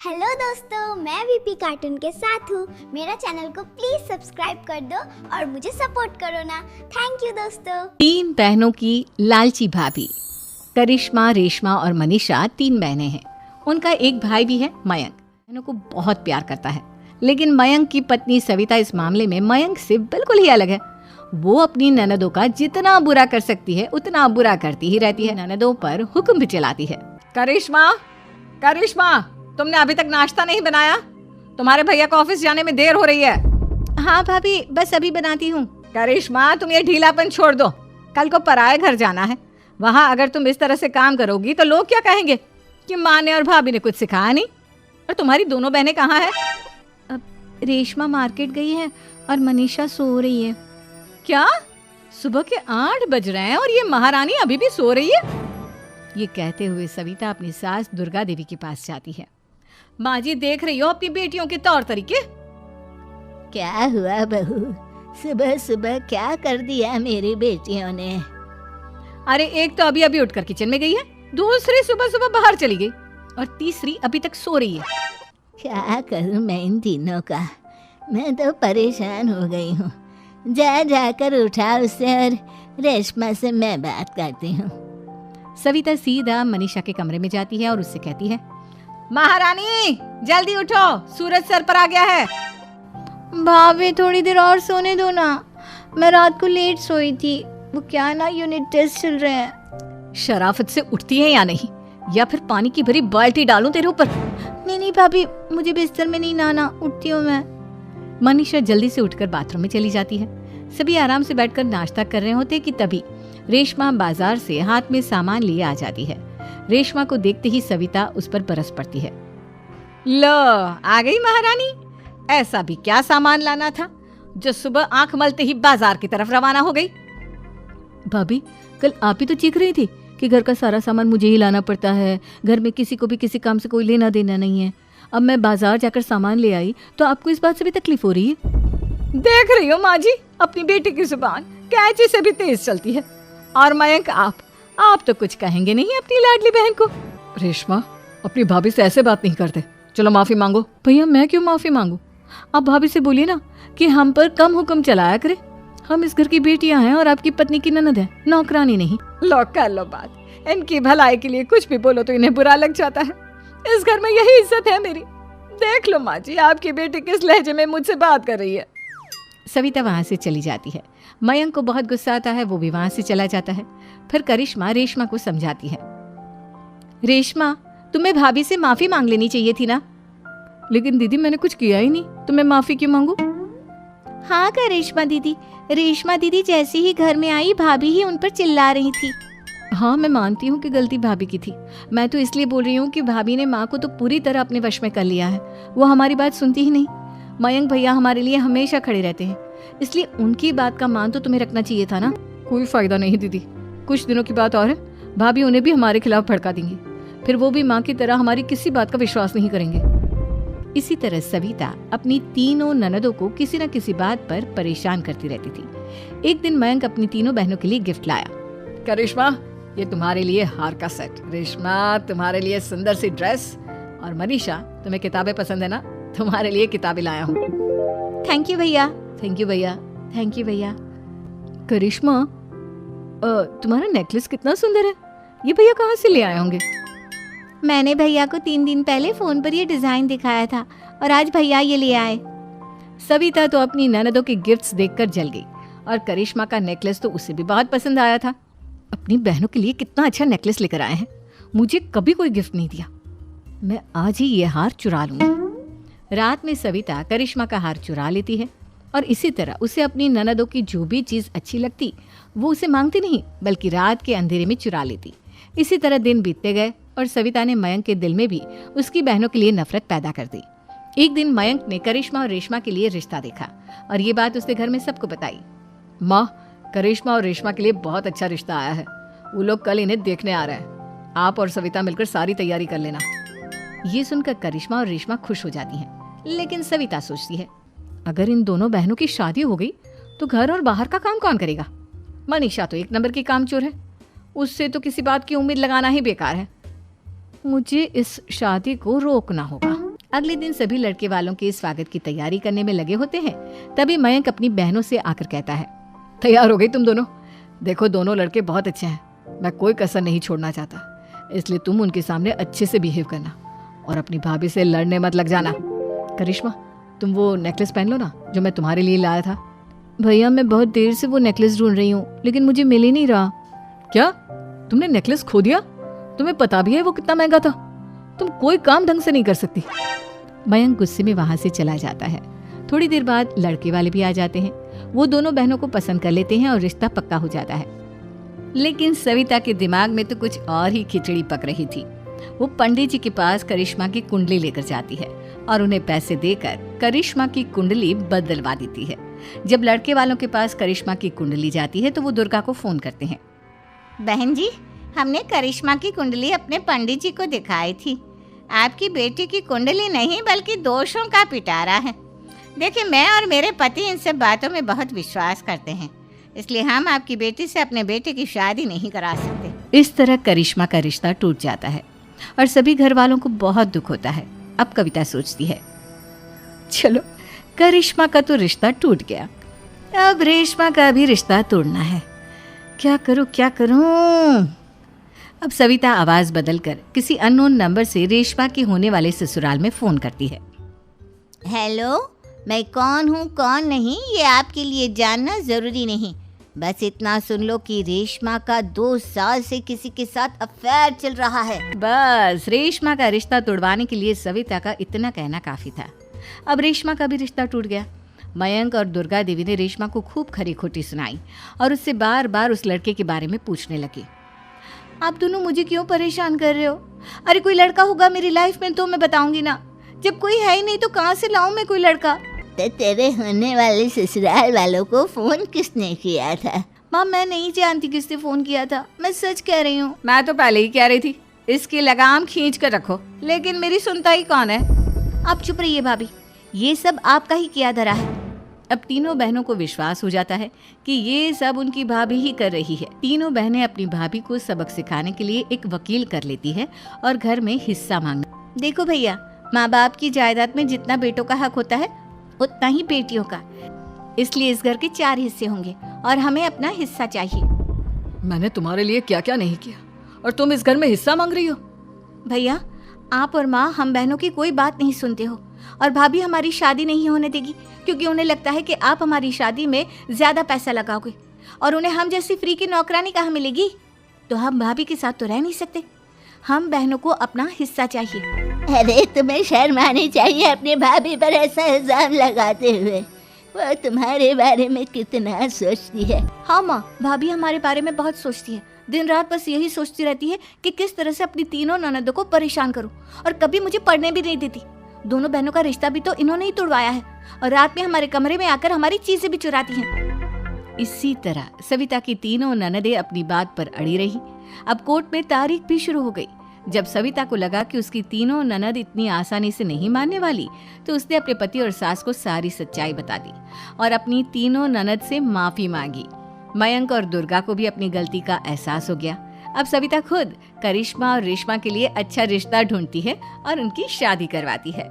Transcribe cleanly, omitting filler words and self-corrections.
Hello दोस्तों, मैं VP cartoon के साथ हूँ। मेरा चैनल को प्लीज सब्सक्राइब कर दो और मुझे सपोर्ट करो ना। थैंक यू दोस्तों। तीन बहनों की लालची भाभी। करिश्मा, रेशमा और मनीषा तीन बहनें हैं। उनका एक भाई भी है, मयंक। बहनों को बहुत प्यार करता है, लेकिन मयंक की पत्नी सविता इस मामले में मयंक से बिल्कुल ही अलग है। वो अपनी ननदों का जितना बुरा कर सकती है उतना बुरा करती ही रहती है। ननदों पर हुक्म भी चलाती है। करिश्मा, करिश्मा, तुमने अभी तक नाश्ता नहीं बनाया? तुम्हारे भैया को ऑफिस जाने में देर हो रही है। हाँ भाभी, बस अभी बनाती हूँ। करिश्मा, तुम ये ढीलापन छोड़ दो। कल को पराये घर जाना है। वहाँ अगर तुम इस तरह से काम करोगी तो लोग क्या कहेंगे कि माँ ने और भाभी ने कुछ सिखाया नहीं। और तुम्हारी दोनों बहनें कहाँ हैं? अब रेशमा मार्केट गई है और मनीषा सो रही है। क्या? सुबह के 8 बज रहे हैं और ये महारानी अभी भी सो रही है? ये कहते हुए सविता अपनी सास दुर्गा देवी के पास जाती है। माँ जी, देख रही हो अपनी बेटियों के तौर तरीके? क्या हुआ बहू, सुबह सुबह क्या कर दिया मेरी बेटियों ने? अरे एक तो अभी अभी उठकर किचन में गई है, दूसरी सुबह सुबह बाहर चली गई और तीसरी अभी तक सो रही है। क्या करूं मैं इन तीनों का? मैं तो परेशान हो गई हूँ। जा जाकर उठा उससे और रेशमा से मैं बात करती हूँ। सविता सीधा मनीषा के कमरे में जाती है और उससे कहती है, महारानी जल्दी उठो, सूरज सर पर आ गया है। भाभी थोड़ी देर और सोने दो ना, मैं रात को लेट सोई थी। वो क्या ना, यूनिट टेस्ट चल रहे हैं। शराफत से उठती है या नहीं, या फिर पानी की भरी बाल्टी डालूं तेरे ऊपर? नहीं भाभी, मुझे बिस्तर में नहीं नहाना, उठती हूँ मैं। मनीषा जल्दी से उठकर बाथरूम में चली जाती है। सभी आराम से बैठकर नाश्ता कर रहे होते कि तभी रेशमा बाजार से हाथ में सामान लिए आ जाती है। रेशमा को देखते ही सविता उस पर बरस पड़ती है। लो, आ गई महारानी। ऐसा भी क्या सामान लाना था जो सुबह आंख मलते ही बाजार की तरफ रवाना हो गई? भाभी, कल आप ही तो चीख रही थी कि घर का सारा सामान मुझे ही लाना पड़ता है, घर में किसी को भी किसी काम से कोई लेना देना नहीं है। अब मैं बाजार जाकर सामान ले आई तो आपको इस बात से भी तकलीफ हो रही है? देख रही हो माँ जी, अपनी बेटी की जुबान कैंची से भी तेज चलती है। और मयंक, आप तो कुछ कहेंगे नहीं अपनी लाडली बहन को। रेशमा, अपनी भाभी से ऐसे बात नहीं करते। चलो माफी मांगो। भैया, मैं क्यों माफी मांगू? आप भाभी से बोलिए ना कि हम पर कम हुक्म चलाया करे। हम इस घर की बेटियां हैं और आपकी पत्नी की ननद है, नौकरानी नहीं। लो कर लो बात। इनकी भलाई के लिए कुछ भी बोलो तो इन्हें बुरा लग जाता है। इस घर में यही इज्जत है मेरी। देख लो माँ जी, आपकी बेटी किस लहजे में मुझसे बात कर रही है। सविता वहां से चली जाती है। मयंक को बहुत गुस्सा आता है, वो भी वहां से चला जाता है। फिर करिश्मा रेशमा को समझाती है, रेशमा, तुम्हें भाभी से माफी मांग लेनी चाहिए थी ना। लेकिन दीदी, मैंने कुछ किया ही नहीं, तो मैं माफी क्यों मांगू? हाँ का रेशमा दीदी जैसे ही घर में आई, भाभी ही उन पर चिल्ला रही थी। हाँ, मैं मानती हूँ कि गलती भाभी की थी। मैं तो इसलिए बोल रही हूँ कि भाभी ने माँ को तो पूरी तरह अपने वश में कर लिया है। वो हमारी बात सुनती ही नहीं। मयंक भैया हमारे लिए हमेशा खड़े रहते हैं, इसलिए उनकी बात का मान तो तुम्हें रखना चाहिए था ना। कोई फायदा नहीं दीदी, कुछ दिनों की बात और है, भाभी उन्हें भी हमारे खिलाफ भड़का देंगी। फिर वो भी माँ की तरह हमारी किसी बात का विश्वास नहीं करेंगे। इसी तरह सविता अपनी तीनों ननदों को किसी न किसी बात पर परेशान करती रहती थी। एक दिन मयंक अपनी तीनों बहनों के लिए गिफ्ट लाया। करिश्मा, ये तुम्हारे लिए हार का सेट। रेशमा, तुम्हारे लिए सुंदर सी ड्रेस। और मनीषा, तुम्हें किताबें पसंद है ना, तुम्हारे लिए किताबें लाया हूँ। थैंक यू भैया। थैंक यू भैया। थैंक यू भैया। करिश्मा, तुम्हारा नेकलेस कितना सुंदर है। ये भैया कहाँ से ले आए होंगे? मैंने भैया को 3 दिन पहले फोन पर ये डिजाइन दिखाया था और आज भैया ये ले आए। सविता तो अपनी ननदों के गिफ्ट्स देखकर जल गई और करिश्मा का नेकलेस तो उसे भी बहुत पसंद आया था। अपनी बहनों के लिए कितना अच्छा नेकलेस लेकर आए हैं। मुझे कभी कोई गिफ्ट नहीं दिया। मैं आज ही ये हार चुरा लूंगी। रात में सविता करिश्मा का हार चुरा लेती है और इसी तरह उसे अपनी ननदों की जो भी चीज अच्छी लगती वो उसे मांगती नहीं, बल्कि रात के अंधेरे में चुरा लेती। इसी तरह दिन बीतते गए और सविता ने मयंक के दिल में भी उसकी बहनों के लिए नफरत पैदा कर दी। एक दिन मयंक ने करिश्मा और रेशमा के लिए रिश्ता देखा और ये बात उसने घर में सबको बताई। माँ, करिश्मा और रेशमा के लिए बहुत अच्छा रिश्ता आया है। वो लोग कल इन्हें देखने आ रहे हैं। आप और सविता मिलकर सारी तैयारी कर लेना। ये सुनकर करिश्मा और रेशमा खुश हो जाती हैं, लेकिन सविता सोचती है, अगर इन दोनों बहनों की शादी हो गई तो घर और बाहर का काम कौन करेगा? मनीषा तो 1 नंबर की कामचोर है, उससे तो किसी बात की उम्मीद लगाना ही बेकार है। मुझे इस शादी को रोकना होगा। अगले दिन सभी लड़के वालों के स्वागत की तैयारी करने में लगे होते हैं। तभी मयंक अपनी बहनों से आकर कहता है, तैयार हो गई तुम दोनों? देखो दोनों लड़के बहुत अच्छे हैं, मैं कोई कसर नहीं छोड़ना चाहता, इसलिए तुम उनके सामने अच्छे से बिहेव करना और अपनी भाभी से लड़ने मत लग जाना। करिश्मा, तुम वो नेकलेस पहन लो ना जो मैं तुम्हारे लिए लाया था। भैया मैं बहुत देर से वो नेकलेस ढूंढ रही हूँ, लेकिन मुझे मिल ही नहीं रहा। क्या तुमने नेकलेस खो दिया? तुम्हें पता भी है वो कितना महंगा था? तुम कोई काम ढंग से नहीं कर सकती। मयंक गुस्से में वहां से चला जाता है। थोड़ी देर बाद लड़के वाले भी आ जाते हैं। वो दोनों बहनों को पसंद कर लेते हैं और रिश्ता पक्का हो जाता है। लेकिन सविता के दिमाग में तो कुछ और ही खिचड़ी पक रही थी। वो पंडित जी के पास करिश्मा की कुंडली लेकर जाती है और उन्हें पैसे देकर करिश्मा की कुंडली बदलवा देती है। जब लड़के वालों के पास करिश्मा की कुंडली जाती है तो वो दुर्गा को फोन करते हैं। बहन जी, हमने करिश्मा की कुंडली अपने पंडित जी को दिखाई थी। आपकी बेटी की कुंडली नहीं बल्कि दोषों का पिटारा है। देखिए, मैं और मेरे पति इन सब बातों में बहुत विश्वास करते हैं, इसलिए हम आपकी बेटी से अपने बेटे की शादी नहीं करा सकते। इस तरह करिश्मा का रिश्ता टूट जाता है और सभी घर वालों को बहुत दुख होता है। अब कविता सोचती है, चलो करिश्मा का तो रिश्ता टूट गया, अब रेशमा का भी रिश्ता तोड़ना है। क्या करूं? अब सविता आवाज बदलकर किसी अननोन नंबर से रेशमा के होने वाले ससुराल में फोन करती है। हेलो, मैं कौन हूँ कौन नहीं ये आपके लिए जानना जरूरी नहीं, बस इतना सुन लो कि रेशमा का 2 साल से किसी के साथ अफेयर चल रहा है। बस रेशमा का रिश्ता तोड़वाने के लिए सविता का इतना कहना काफी था। अब रेशमा का भी रिश्ता टूट गया। मयंक और दुर्गा देवी ने रेशमा को खूब खरी खोटी सुनाई और उससे बार बार उस लड़के के बारे में पूछने लगी। आप दोनों मुझे क्यों परेशान कर रहे हो? अरे कोई लड़का होगा मेरी लाइफ में तो मैं बताऊंगी ना, जब कोई है ही नहीं तो कहाँ से लाऊं मैं कोई लड़का? तो तेरे होने वाले ससुराल वालों को फोन किसने किया था? माँ, मैं नहीं जानती किसने फोन किया था, मैं सच कह रही हूँ। मैं तो पहले ही कह रही थी इसकी लगाम खींच कर रखो, लेकिन मेरी सुनता ही कौन है। आप चुप रहिए भाभी, ये सब आपका ही किया धरा है। अब तीनों बहनों को विश्वास हो जाता है कि ये सब उनकी भाभी ही कर रही है। तीनों बहनें अपनी भाभी को सबक सिखाने के लिए एक वकील कर लेती है और घर में हिस्सा मांगना। देखो भैया, माँ बाप की जायदाद में जितना बेटों का हक होता है उतना ही बेटियों का, इसलिए इस घर के 4 हिस्से होंगे और हमें अपना हिस्सा चाहिए। मैंने तुम्हारे लिए क्या क्या नहीं किया और तुम इस घर में हिस्सा मांग रही हो? भैया, आप और माँ हम बहनों की कोई बात नहीं सुनते हो और भाभी हमारी शादी नहीं होने देगी क्योंकि उन्हें लगता है कि आप हमारी शादी में ज्यादा पैसा लगाओगे और उन्हें हम जैसी फ्री की नौकरानी कहाँ मिलेगी। तो हम भाभी के साथ तो रह नहीं सकते, हम बहनों को अपना हिस्सा चाहिए। अरे तुम्हें शर्म आनी चाहिए अपनी भाभी पर ऐसा इल्जाम लगाते हुए। वो तुम्हारे बारे में कितना सोचती है। हाँ माँ, भाभी हमारे बारे में बहुत सोचती है, दिन रात बस यही सोचती रहती है कि किस तरह से अपनी तीनों ननदों को परेशान करूं और कभी मुझे पढ़ने भी नहीं देती। दोनों बहनों का रिश्ता भी तो इन्होंने ही तोड़वाया है और रात में हमारे कमरे में आकर हमारी चीजें भी चुराती हैं। इसी तरह सविता की तीनों ननदें अपनी बात पर अड़ी रही। अब कोर्ट में तारीख भी शुरू हो गई। जब सविता को लगा कि उसकी तीनों ननद इतनी आसानी से नहीं मानने वाली, तो उसने अपने पति और सास को सारी सच्चाई बता दी और अपनी तीनों ननद से माफी मांगी। मयंक और दुर्गा को भी अपनी गलती का एहसास हो गया। अब सविता खुद करिश्मा और रेशमा के लिए अच्छा रिश्ता ढूंढती है और उनकी शादी करवाती है।